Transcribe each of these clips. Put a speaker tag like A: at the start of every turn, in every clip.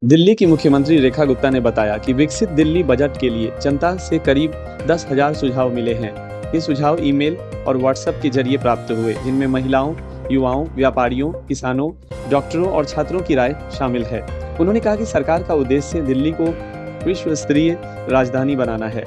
A: दिल्ली की मुख्यमंत्री रेखा गुप्ता ने बताया कि विकसित दिल्ली बजट के लिए जनता से करीब 10,000 सुझाव मिले हैं। ये सुझाव ईमेल और व्हाट्सएप के जरिए प्राप्त हुए, जिनमें महिलाओं, युवाओं, व्यापारियों, किसानों, डॉक्टरों और छात्रों की राय शामिल है। उन्होंने कहा कि सरकार का उद्देश्य दिल्ली को विश्व स्तरीय राजधानी बनाना है।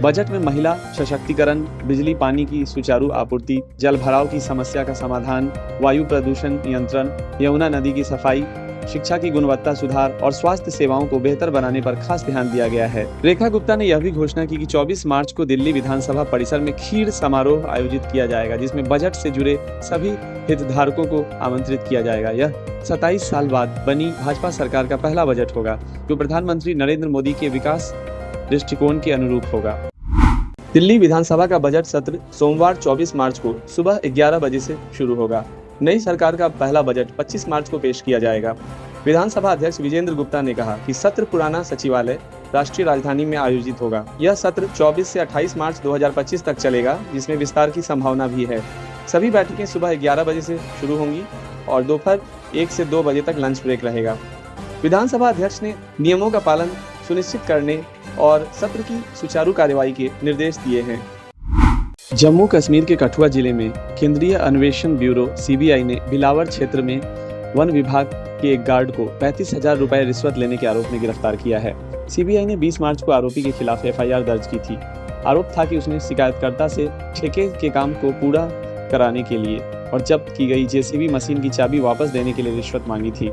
A: बजट में महिला सशक्तिकरण, बिजली पानी की सुचारू आपूर्ति, जल भराव की समस्या का समाधान, वायु प्रदूषण नियंत्रण, यमुना नदी की सफाई, शिक्षा की गुणवत्ता सुधार और स्वास्थ्य सेवाओं को बेहतर बनाने पर खास ध्यान दिया गया है। रेखा गुप्ता ने यह भी घोषणा की कि 24 मार्च को दिल्ली विधानसभा परिसर में खीर समारोह आयोजित किया जाएगा, जिसमें बजट से जुड़े सभी हितधारकों को आमंत्रित किया जाएगा। यह 27 साल बाद बनी भाजपा सरकार का पहला बजट होगा, जो प्रधानमंत्री नरेंद्र मोदी के विकास दृष्टिकोण के अनुरूप होगा। दिल्ली विधानसभा का बजट सत्र सोमवार 24 मार्च को सुबह 11 बजे से शुरू होगा। नई सरकार का पहला बजट 25 मार्च को पेश किया जाएगा। विधानसभा अध्यक्ष विजेंद्र गुप्ता ने कहा कि सत्र पुराना सचिवालय राष्ट्रीय राजधानी में आयोजित होगा। यह सत्र 24 से 28 मार्च 2025 तक चलेगा, जिसमें विस्तार की संभावना भी है। सभी बैठकें सुबह 11 बजे से शुरू होंगी और दोपहर 1 से 2 बजे तक लंच ब्रेक रहेगा। विधानसभा अध्यक्ष ने नियमों का पालन सुनिश्चित करने और सत्र की सुचारू कार्यवाही के निर्देश दिए हैं। जम्मू कश्मीर के कठुआ जिले में केंद्रीय अन्वेषण ब्यूरो (सीबीआई) ने बिलावर क्षेत्र में वन विभाग के एक गार्ड को 35,000 रुपए रिश्वत लेने के आरोप में गिरफ्तार किया है। सीबीआई ने 20 मार्च को आरोपी के खिलाफ एफआईआर दर्ज की थी। आरोप था कि उसने शिकायतकर्ता से ठेके के काम को पूरा कराने के लिए और जब्त की गई जेसीबी मशीन की चाबी वापस देने के लिए रिश्वत मांगी थी।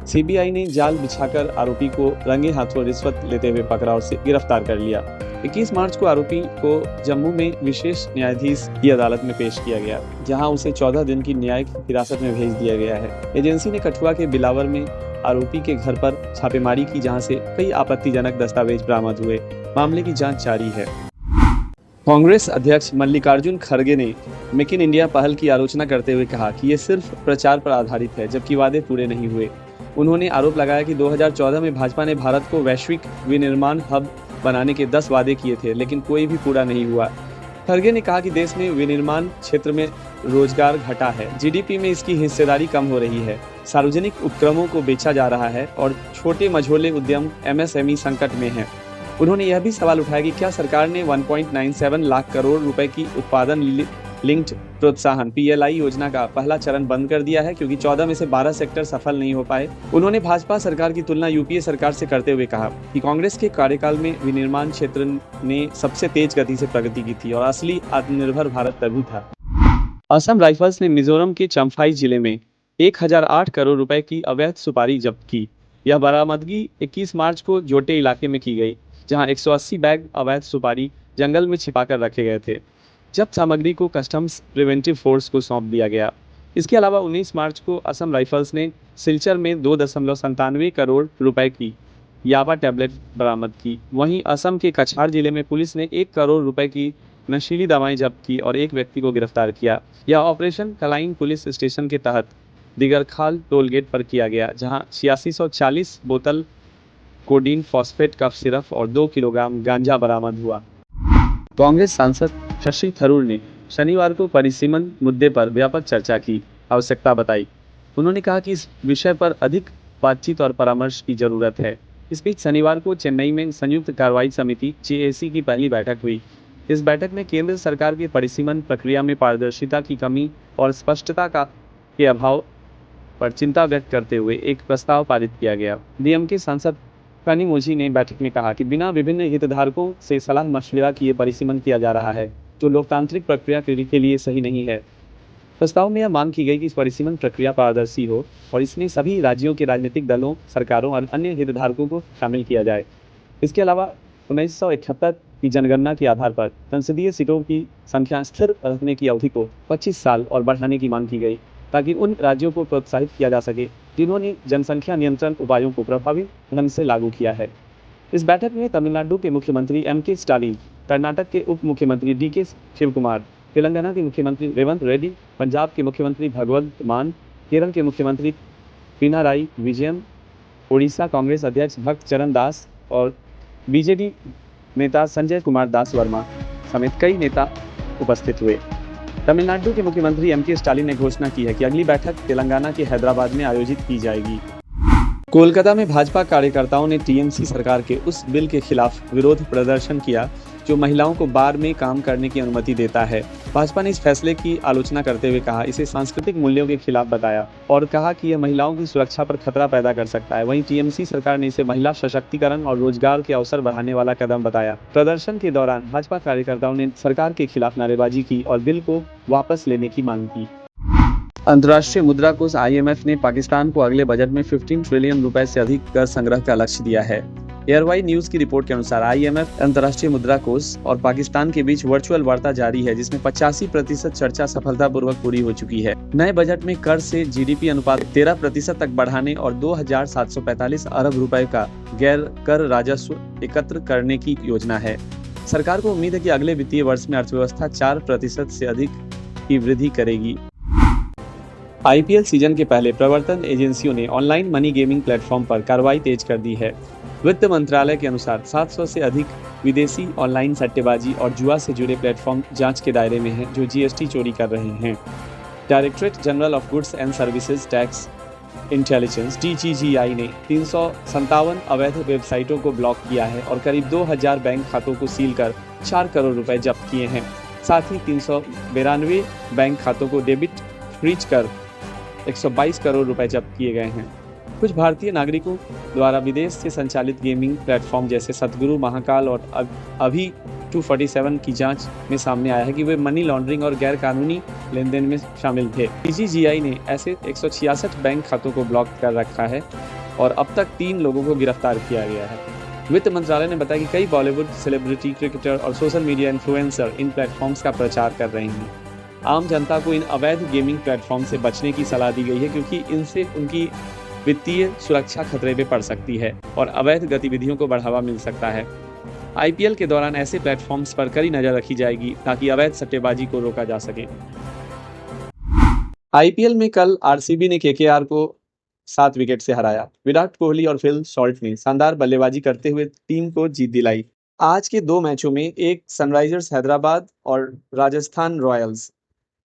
A: सीबीआई ने जाल बिछाकर आरोपी को रंगे हाथों रिश्वत लेते हुए पकड़ा और गिरफ्तार कर लिया। 21 मार्च को आरोपी को जम्मू में विशेष न्यायाधीश की अदालत में पेश किया गया, जहां उसे 14 दिन की न्यायिक हिरासत में भेज दिया गया है। एजेंसी ने कठुआ के बिलावर में आरोपी के घर पर छापेमारी की, जहां से कई आपत्तिजनक दस्तावेज बरामद हुए। मामले की जांच जारी है। कांग्रेस अध्यक्ष मल्लिकार्जुन खड़गे ने मेक इन इंडिया पहल की आलोचना करते हुए कहा कि ये सिर्फ प्रचार पर आधारित है, जबकि वादे पूरे नहीं हुए। उन्होंने आरोप लगाया कि 2014 में भाजपा ने भारत को वैश्विक विनिर्माण हब बनाने के 10 वादे किए थे, लेकिन कोई भी पूरा नहीं हुआ। खड़गे ने कहा कि देश में विनिर्माण क्षेत्र में रोजगार घटा है, जीडीपी में इसकी हिस्सेदारी कम हो रही है, सार्वजनिक उपक्रमों को बेचा जा रहा है और छोटे मझोले उद्यम एमएसएमई संकट में हैं। उन्होंने यह भी सवाल उठाया कि क्या सरकार ने 1.97 लाख करोड़ रुपए की उत्पादन लिंक्ड प्रोत्साहन (पीएलआई) योजना का पहला चरण बंद कर दिया है, क्योंकि 14 में से 12 सेक्टर सफल नहीं हो पाए। उन्होंने भाजपा सरकार की तुलना यूपीए सरकार से करते हुए कहा कि कांग्रेस के कार्यकाल में विनिर्माण क्षेत्र ने सबसे तेज गति से प्रगति की थी और असली आत्मनिर्भर भारत तभी था। असम राइफल्स ने मिजोरम के चम्फाई जिले में 1008 करोड़ रुपए की अवैध सुपारी जब्त की। यह बरामदगी 21 मार्च को जोटे इलाके में की गई, जहां 180 बैग अवैध सुपारी जंगल में छिपाकर रखे गए थे। जब्त सामग्री को कस्टम्स प्रिवेंटिव फोर्स को सौंप दिया गया। इसके अलावा 19 मार्च को असम राइफल्स ने सिलचर में 2.97 करोड़ रुपए की याबा टैबलेट बरामद की। वहीं असम के कछार जिले में पुलिस ने 1 करोड़ रुपए की नशीली दवाएं जब्त की और एक व्यक्ति को गिरफ्तार किया। यह ऑपरेशन कलाइन पुलिस स्टेशन के तहत दिगरखाल टोल गेट पर किया गया, जहां 8640 बोतल कोडीन फॉस्फेट कफ सिरप और 2 किलोग्राम गांजा बरामद हुआ। कांग्रेस सांसद शशि थरूर ने शनिवार को परिसीमन मुद्दे पर व्यापक चर्चा की आवश्यकता बताई। उन्होंने कहा कि इस विषय पर अधिक बातचीत और परामर्श की जरूरत है। इस बीच शनिवार को चेन्नई में संयुक्त कार्रवाई समिति (जेएसी) की पहली बैठक हुई। इस बैठक में केंद्र सरकार की परिसीमन प्रक्रिया में पारदर्शिता की कमी और स्पष्टता के अभाव पर चिंता व्यक्त करते हुए एक प्रस्ताव पारित किया गया। डीएमके सांसद कनिमोझी ने बैठक में कहा कि बिना विभिन्न हितधारकों से सलाह मशविरा किए परिसीमन किया जा रहा है, जो लोकतांत्रिक प्रक्रिया के लिए सही नहीं है। प्रस्ताव में यह मांग की गई कि परिसीमन प्रक्रिया पारदर्शी हो और इसमें सभी राज्यों के राजनीतिक दलों, सरकारों और अन्य हितधारकों को शामिल किया जाए। इसके अलावा 1971 की जनगणना के आधार पर संसदीय सीटों की संख्या स्थिर रखने की अवधि को 25 साल और बढ़ाने की मांग की गई, ताकि उन राज्यों को प्रोत्साहित किया जा सके जिन्होंने जनसंख्या नियंत्रण उपायों को प्रभावी ढंग से लागू किया है। इस बैठक में तमिलनाडु के मुख्यमंत्री एम.के. स्टालिन, कर्नाटक के उप मुख्यमंत्री डी.के. शिवकुमार, तेलंगाना के मुख्यमंत्री रेवंत रेड्डी, पंजाब के मुख्यमंत्री भगवंत मान, केरल के मुख्यमंत्री पिनाराई विजयन, ओडिशा कांग्रेस अध्यक्ष भक्त चरण दास और बीजेडी नेता संजय कुमार दास वर्मा समेत कई नेता उपस्थित हुए। तमिलनाडु के मुख्यमंत्री एम.के. स्टालिन ने घोषणा की है कि अगली बैठक तेलंगाना के हैदराबाद में आयोजित की जाएगी। कोलकाता में भाजपा कार्यकर्ताओं ने टीएमसी सरकार के उस बिल के खिलाफ विरोध प्रदर्शन किया जो महिलाओं को बार में काम करने की अनुमति देता है। भाजपा ने इस फैसले की आलोचना करते हुए कहा, इसे सांस्कृतिक मूल्यों के खिलाफ बताया और कहा कि यह महिलाओं की सुरक्षा पर खतरा पैदा कर सकता है। वहीं टीएमसी सरकार ने इसे महिला सशक्तिकरण और रोजगार के अवसर बढ़ाने वाला कदम बताया। प्रदर्शन के दौरान भाजपा कार्यकर्ताओं ने सरकार के खिलाफ नारेबाजी की और बिल को वापस लेने की मांग की। अंतर्राष्ट्रीय मुद्रा कोष IMF ने पाकिस्तान को अगले बजट में 15 ट्रिलियन रुपए से अधिक कर संग्रह का लक्ष्य दिया है। एयरवाई न्यूज की रिपोर्ट के अनुसार IMF, अंतर्राष्ट्रीय मुद्रा कोष और पाकिस्तान के बीच वर्चुअल वार्ता जारी है, जिसमें 85% चर्चा सफलतापूर्वक पूरी हो चुकी है। नए बजट में कर से GDP अनुपात 13% तक बढ़ाने और 2,745 अरब रुपए का गैर कर राजस्व एकत्र करने की योजना है। सरकार को उम्मीद है कि अगले वित्तीय वर्ष में अर्थव्यवस्था 4% से अधिक की वृद्धि करेगी। IPL सीजन के पहले प्रवर्तन एजेंसियों ने ऑनलाइन मनी गेमिंग प्लेटफॉर्म पर कार्रवाई तेज कर दी है। वित्त मंत्रालय के अनुसार 700 से अधिक विदेशी ऑनलाइन सट्टेबाजी और जुआ से जुड़े प्लेटफॉर्म जांच के दायरे में हैं, जो GST चोरी कर रहे हैं। Directorate general of goods and services tax intelligence DGGI ने 357 अवैध वेबसाइटों को ब्लॉक किया है और करीब 2000 बैंक खातों को सील कर 4 करोड़ रुपए जब्त किए हैं। साथ ही 392 बैंक खातों को डेबिट फ्रीज कर 122 करोड़ रुपए जब्त किए गए हैं। कुछ भारतीय नागरिकों द्वारा विदेश से संचालित गेमिंग प्लेटफॉर्म जैसे सतगुरु, महाकाल और अभी 247 की जांच में सामने आया है कि वे मनी लॉन्ड्रिंग और गैर कानूनी लेनदेन में शामिल थे। DGGI ने ऐसे 166 बैंक खातों को ब्लॉक कर रखा है और अब तक 3 लोगों को गिरफ्तार किया गया है। वित्त मंत्रालय ने बताया कि कई बॉलीवुड सेलिब्रिटी, क्रिकेटर और सोशल मीडिया इन्फ्लुएंसर इन प्लेटफॉर्म्स का प्रचार कर रहे हैं। आम जनता को इन अवैध गेमिंग प्लेटफॉर्म से बचने की सलाह दी गई है, क्योंकि इनसे उनकी वित्तीय सुरक्षा खतरे में पड़ सकती है और अवैध गतिविधियों को बढ़ावा मिल सकता है। IPL के दौरान ऐसे प्लेटफॉर्म्स पर कड़ी नजर रखी जाएगी ताकि अवैध सट्टेबाजी को रोका जा सके। IPL में कल RCB ने KKR को 7 विकेट से हराया। विराट कोहली और फिल सॉल्ट ने शानदार बल्लेबाजी करते हुए टीम को जीत दिलाई। आज के 2 मैचों में एक सनराइजर्स हैदराबाद और राजस्थान रॉयल्स,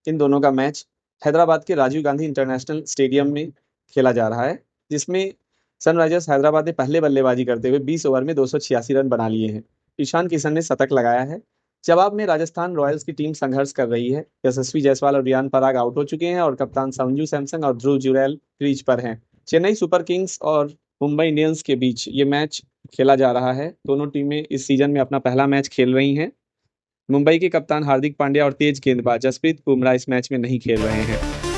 A: इन दोनों का मैच हैदराबाद के राजीव गांधी इंटरनेशनल स्टेडियम में खेला जा रहा है, जिसमें सनराइजर्स हैदराबाद ने पहले बल्लेबाजी करते हुए 20 ओवर में 286 रन बना लिए हैं। ईशान किशन ने शतक लगाया है। जवाब में राजस्थान रॉयल्स की टीम संघर्ष कर रही है। यशस्वी जायसवाल और रियान पराग आउट हो चुके हैं और कप्तान संजू सैमसन और ध्रुव जुरैल क्रीज पर हैं। चेन्नई सुपर किंग्स और मुंबई इंडियंस के बीच ये मैच खेला जा रहा है। दोनों टीमें इस सीजन में अपना पहला मैच खेल रही हैं। मुंबई के कप्तान हार्दिक पांड्या और तेज गेंदबाज जसप्रीत बुमराह इस मैच में नहीं खेल रहे हैं।